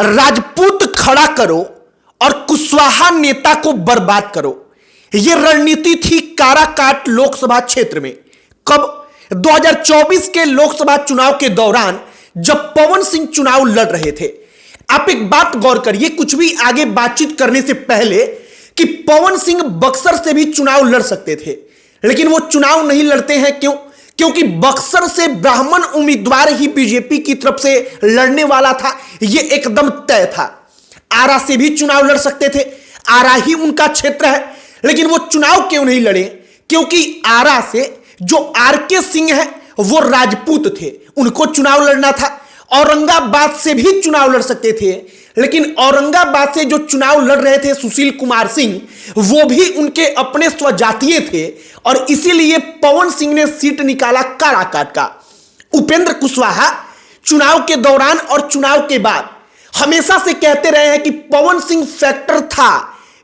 राजपूत खड़ा करो और कुशवाहा नेता को बर्बाद करो, यह रणनीति थी काराकाट लोकसभा क्षेत्र में। कब? 2024 के लोकसभा चुनाव के दौरान जब पवन सिंह चुनाव लड़ रहे थे। आप एक बात गौर करिए, कुछ भी आगे बातचीत करने से पहले, कि पवन सिंह बक्सर से भी चुनाव लड़ सकते थे, लेकिन वो चुनाव नहीं लड़ते हैं। क्यों? क्योंकि बक्सर से ब्राह्मण उम्मीदवार ही बीजेपी की तरफ से लड़ने वाला था, यह एकदम तय था। आरा से भी चुनाव लड़ सकते थे, आरा ही उनका क्षेत्र है, लेकिन वो चुनाव क्यों नहीं लड़े? क्योंकि आरा से जो आरके सिंह है वो राजपूत थे, उनको चुनाव लड़ना था। औरंगाबाद से भी चुनाव लड़ सकते थे, लेकिन औरंगाबाद से जो चुनाव लड़ रहे थे सुशील कुमार सिंह, वो भी उनके अपने स्वजातीय थे, और इसीलिए पवन सिंह ने सीट निकाला काराकाट का। उपेंद्र कुशवाहा चुनाव के दौरान और चुनाव के बाद हमेशा से कहते रहे हैं कि पवन सिंह फैक्टर था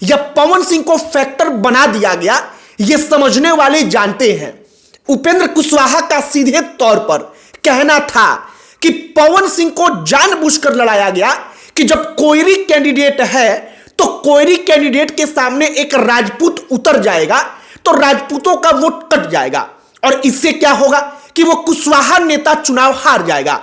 या पवन सिंह को फैक्टर बना दिया गया, ये समझने वाले जानते हैं। उपेंद्र कुशवाहा का सीधे तौर पर कहना था कि पवन सिंह को जानबूझकर लड़ाया गया कि जब कोयरी कैंडिडेट है तो कोयरी कैंडिडेट के सामने एक राजपूत उतर जाएगा तो राजपूतों का वोट कट जाएगा, और इससे क्या होगा कि वो कुशवाहा नेता चुनाव हार जाएगा।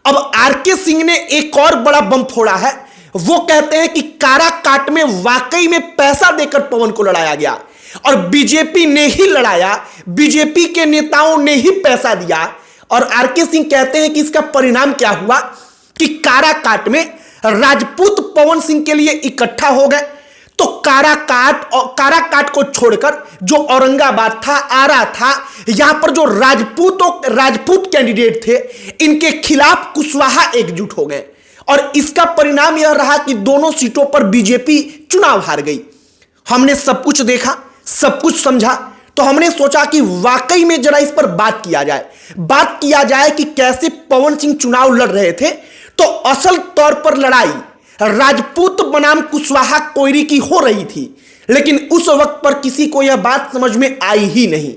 अब आरके सिंह ने एक और बड़ा बम फोड़ा है। वो कहते हैं कि काराकाट में वाकई में पैसा देकर पवन को लड़ाया गया और बीजेपी ने ही लड़ाया, बीजेपी के नेताओं ने ही पैसा दिया। और आरके सिंह कहते हैं कि इसका परिणाम क्या हुआ कि काराकाट में राजपूत पवन सिंह के लिए इकट्ठा हो गए। तो काराकाट को छोड़कर जो औरंगाबाद था, आरा था, यहां पर जो राजपूत कैंडिडेट थे, इनके खिलाफ कुशवाहा एकजुट हो गए, और इसका परिणाम यह रहा कि दोनों सीटों पर बीजेपी चुनाव हार गई। हमने सब कुछ देखा, सब कुछ समझा, तो हमने सोचा कि वाकई में जरा इस पर बात किया जाए कि कैसे पवन सिंह चुनाव लड़ रहे थे। तो असल तौर पर लड़ाई राजपूत बनाम कुशवाहा कोयरी की हो रही थी, लेकिन उस वक्त पर किसी को यह बात समझ में आई ही नहीं।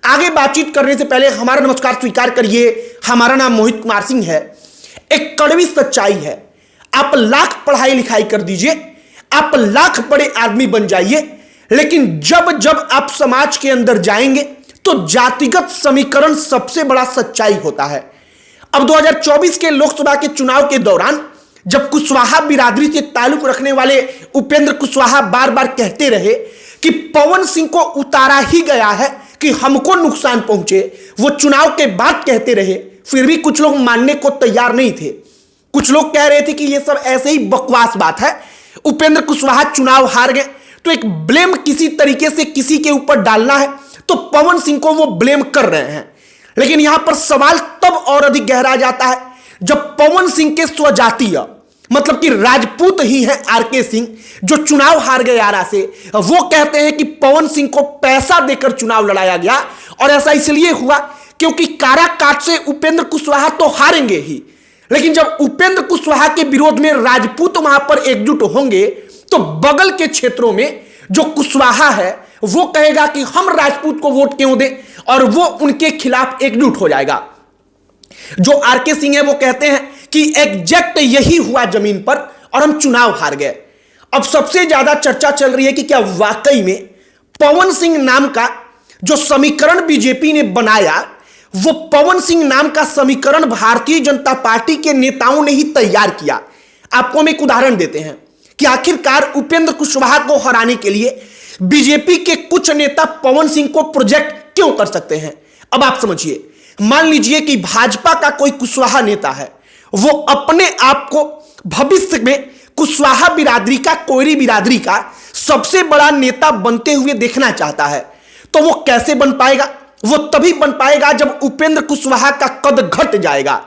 आगे बातचीत करने से पहले हमारा नमस्कार स्वीकार करिए। हमारा नाम मोहित कुमार सिंह है। एक कड़वी सच्चाई है, आप लाख पढ़ाई लिखाई कर दीजिए, आप लाख बड़े आदमी बन जाइए, लेकिन जब जब आप समाज के अंदर जाएंगे तो जातिगत समीकरण सबसे बड़ा सच्चाई होता है। अब 2024 के लोकसभा के चुनाव के दौरान जब कुशवाहा बिरादरी से ताल्लुक रखने वाले उपेंद्र कुशवाहा बार बार कहते रहे कि पवन सिंह को उतारा ही गया है कि हमको नुकसान पहुंचे, वो चुनाव के बाद कहते रहे, फिर भी कुछ लोग मानने को तैयार नहीं थे। कुछ लोग कह रहे थे कि यह सब ऐसे ही बकवास बात है, उपेंद्र कुशवाहा चुनाव हार गए तो एक ब्लेम किसी तरीके से किसी के ऊपर डालना है, तो पवन सिंह को वो ब्लेम कर रहे हैं। लेकिन यहां पर सवाल तब और अधिक गहरा जाता है जब पवन सिंह के स्वजातीय, मतलब कि राजपूत ही है आरके सिंह, जो चुनाव हार गए आरा से, वो कहते हैं कि पवन सिंह को पैसा देकर चुनाव लड़ाया गया, और ऐसा इसलिए हुआ क्योंकि काराकाट से उपेंद्र कुशवाहा तो हारेंगे ही, लेकिन जब उपेंद्र कुशवाहा के विरोध में राजपूत वहां पर एकजुट होंगे तो बगल के क्षेत्रों में जो कुशवाहा है वो कहेगा कि हम राजपूत को वोट क्यों दें, और वो उनके खिलाफ एकजुट हो जाएगा। जो आरके सिंह है वो कहते हैं कि एग्जैक्ट यही हुआ जमीन पर, और हम चुनाव हार गए। अब सबसे ज्यादा चर्चा चल रही है कि क्या वाकई में पवन सिंह नाम का जो समीकरण बीजेपी ने बनाया, वो पवन सिंह नाम का समीकरण भारतीय जनता पार्टी के नेताओं ने ही तैयार किया। आपको हम एक उदाहरण देते हैं कि आखिरकार उपेंद्र कुशवाहा को हराने के लिए बीजेपी के कुछ नेता पवन सिंह को प्रोजेक्ट क्यों कर सकते हैं। अब आप समझिए, मान लीजिए कि भाजपा का कोई कुशवाहा नेता है, वो अपने आप को भविष्य में कुशवाहा बिरादरी का, कोयरी बिरादरी का सबसे बड़ा नेता बनते हुए देखना चाहता है, तो वो कैसे बन पाएगा? वो तभी बन पाएगा जब उपेंद्र कुशवाहा का कद घट जाएगा,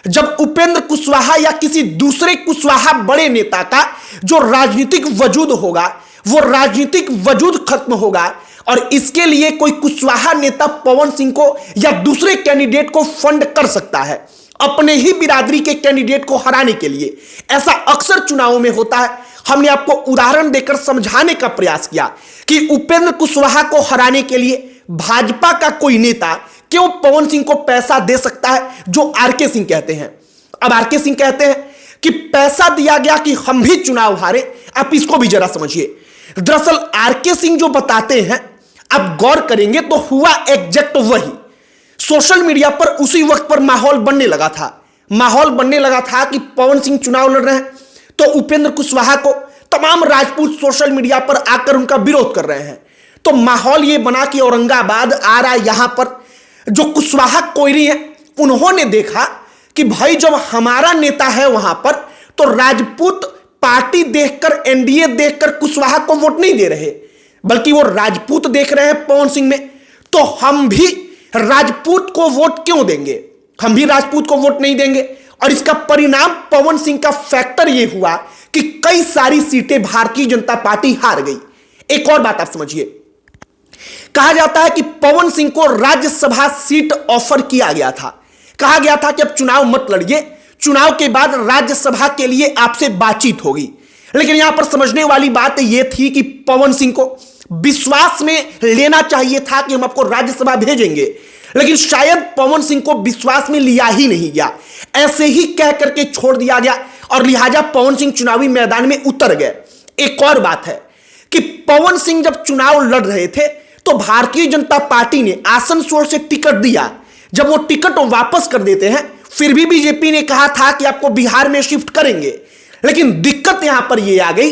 जब उपेंद्र कुशवाहा या किसी दूसरे कुशवाहा बड़े नेता का जो राजनीतिक वजूद होगा, वो राजनीतिक वजूद खत्म होगा, और इसके लिए कोई कुशवाहा नेता पवन सिंह को या दूसरे कैंडिडेट को फंड कर सकता है अपने ही बिरादरी के कैंडिडेट को हराने के लिए। ऐसा अक्सर चुनावों में होता है। हमने आपको उदाहरण देकर समझाने का प्रयास किया कि उपेंद्र कुशवाहा को हराने के लिए भाजपा का कोई नेता क्यों पवन सिंह को पैसा दे सकता है, जो आरके सिंह कहते हैं। अब आरके सिंह कहते हैं कि पैसा दिया गया कि हम भी चुनाव हारे। आप इसको भी जरा समझिए। दरअसल आरके सिंह जो बताते हैं, आप गौर करेंगे तो हुआ एग्जैक्ट वही। सोशल मीडिया पर उसी वक्त पर माहौल बनने लगा था कि पवन सिंह चुनाव लड़ रहे हैं तो उपेंद्र कुशवाहा को तमाम राजपूत सोशल मीडिया पर आकर उनका विरोध कर रहे हैं। तो माहौल ये बना कि औरंगाबाद आ रहा, यहां पर जो कुशवाहा कोयरी है उन्होंने देखा कि भाई जब हमारा नेता है वहां पर तो राजपूत पार्टी देखकर, एनडीए देखकर कुशवाहा को वोट नहीं दे रहे, बल्कि वो राजपूत देख रहे हैं पवन सिंह में, तो हम भी राजपूत को वोट क्यों देंगे, हम भी राजपूत को वोट नहीं देंगे। और इसका परिणाम पवन सिंह का फैक्टर यह हुआ कि कई सारी सीटें भारतीय जनता पार्टी हार गई। एक और बात आप समझिए, कहा जाता है कि पवन सिंह को राज्यसभा सीट ऑफर किया गया था। कहा गया था कि अब चुनाव मत लड़िए, चुनाव के बाद राज्यसभा के लिए आपसे बातचीत होगी। लेकिन यहां पर समझने वाली बात यह थी कि पवन सिंह को विश्वास में लेना चाहिए था कि हम आपको राज्यसभा भेजेंगे, लेकिन शायद पवन सिंह को विश्वास में लिया ही नहीं गया, ऐसे ही कह करके छोड़ दिया गया और लिहाजा पवन सिंह चुनावी मैदान में उतर गए। एक और बात है कि पवन सिंह जब चुनाव लड़ रहे थे तो भारतीय जनता पार्टी ने आसनसोल से टिकट दिया। जब वो टिकट वापस कर देते हैं, फिर भी बीजेपी ने कहा था कि आपको बिहार में शिफ्ट करेंगे। लेकिन दिक्कत यहां पर यह आ गई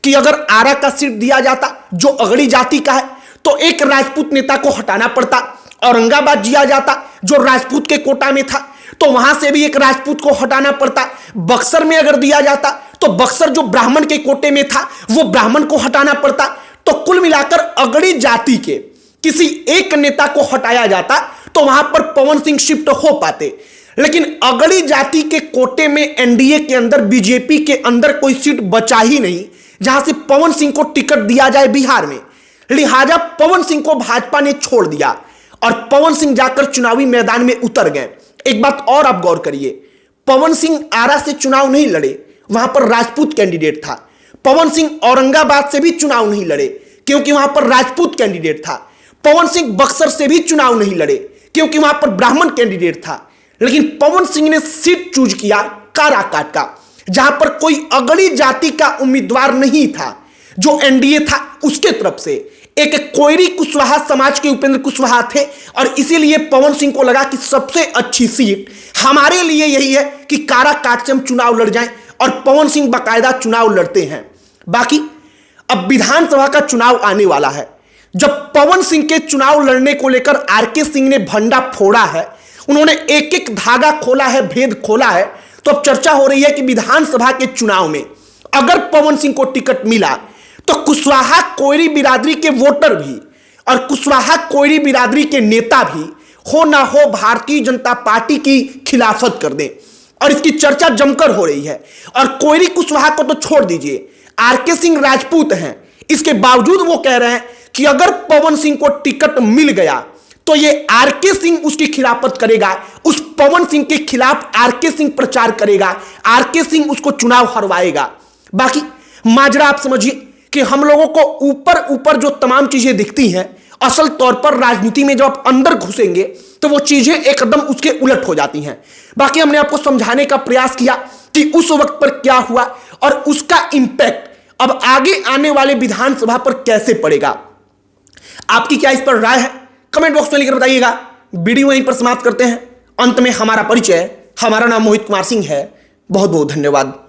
कि अगर आरा का सीट दिया जाता जो अगड़ी जाति का है तो एक राजपूत नेता को हटाना पड़ता, औरंगाबाद दिया जाता जो राजपूत के कोटा में था तो वहां से भी एक राजपूत को हटाना पड़ता, बक्सर में अगर दिया जाता तो बक्सर जो ब्राह्मण के कोटे में था वो ब्राह्मण को हटाना पड़ता। तो कुल मिलाकर अगड़ी जाति के किसी एक नेता को हटाया जाता तो वहां पर पवन सिंह शिफ्ट हो पाते। लेकिन अगड़ी जाति के कोटे में एनडीए के अंदर, बीजेपी के अंदर कोई सीट बचा ही नहीं जहां से पवन सिंह को टिकट दिया जाए बिहार में। लिहाजा पवन सिंह को भाजपा ने छोड़ दिया और पवन सिंह जाकर चुनावी मैदान में उतर गए। एक बात और आप गौर करिए, पवन सिंह आरा से चुनाव नहीं लड़े, वहां पर राजपूत कैंडिडेट था। पवन सिंह औरंगाबाद से भी चुनाव नहीं लड़े क्योंकि वहां पर राजपूत कैंडिडेट था। पवन सिंह बक्सर से भी चुनाव नहीं लड़े क्योंकि वहां पर ब्राह्मण कैंडिडेट था। लेकिन पवन सिंह ने सीट चूज किया काराकाट का, जहां पर कोई अगड़ी जाति का उम्मीदवार नहीं था, जो एनडीए था उसके तरफ से एक कोयरी कुशवाहा समाज के उपेंद्र कुशवाहा थे। और इसीलिए पवन सिंह को लगा कि सबसे अच्छी सीट हमारे लिए यही है कि काराकाट से हम चुनाव लड़ जाएं, और पवन सिंह बाकायदा चुनाव लड़ते हैं। बाकी अब विधानसभा का चुनाव आने वाला है। जब पवन सिंह के चुनाव लड़ने को लेकर आरके सिंह ने भंडा फोड़ा है, उन्होंने एक एक धागा खोला है, भेद खोला है, तो अब चर्चा हो रही है कि विधानसभा के चुनाव में अगर पवन सिंह को टिकट मिला तो कुशवाहा कोयरी बिरादरी के वोटर भी और कुशवाहा कोयरी बिरादरी के नेता भी हो ना हो भारतीय जनता पार्टी की खिलाफत कर दें। और इसकी चर्चा जमकर हो रही है। और कोयरी कुशवाहा को तो छोड़ दीजिए, आरके सिंह राजपूत हैं, इसके बावजूद वो कह रहे हैं कि अगर पवन सिंह को टिकट मिल गया तो ये आरके सिंह उसकी खिलाफत करेगा, उस पवन सिंह के खिलाफ आरके सिंह प्रचार करेगा, आरके सिंह उसको चुनाव हरवाएगा। बाकी माजरा आप समझिए कि हम लोगों को ऊपर ऊपर जो तमाम चीजें दिखती हैं, असल तौर पर राजनीति में जब आप अंदर घुसेंगे तो वो चीजें एकदम उसके उलट हो जाती हैं। बाकी हमने आपको समझाने का प्रयास किया कि उस वक्त पर क्या हुआ और उसका इंपैक्ट अब आगे आने वाले विधानसभा पर कैसे पड़ेगा। आपकी क्या इस पर राय है, कमेंट बॉक्स में लिखकर बताइएगा। वीडियो यहीं पर समाप्त करते हैं। अंत में हमारा परिचय, हमारा नाम मोहित कुमार सिंह है। बहुत बहुत धन्यवाद।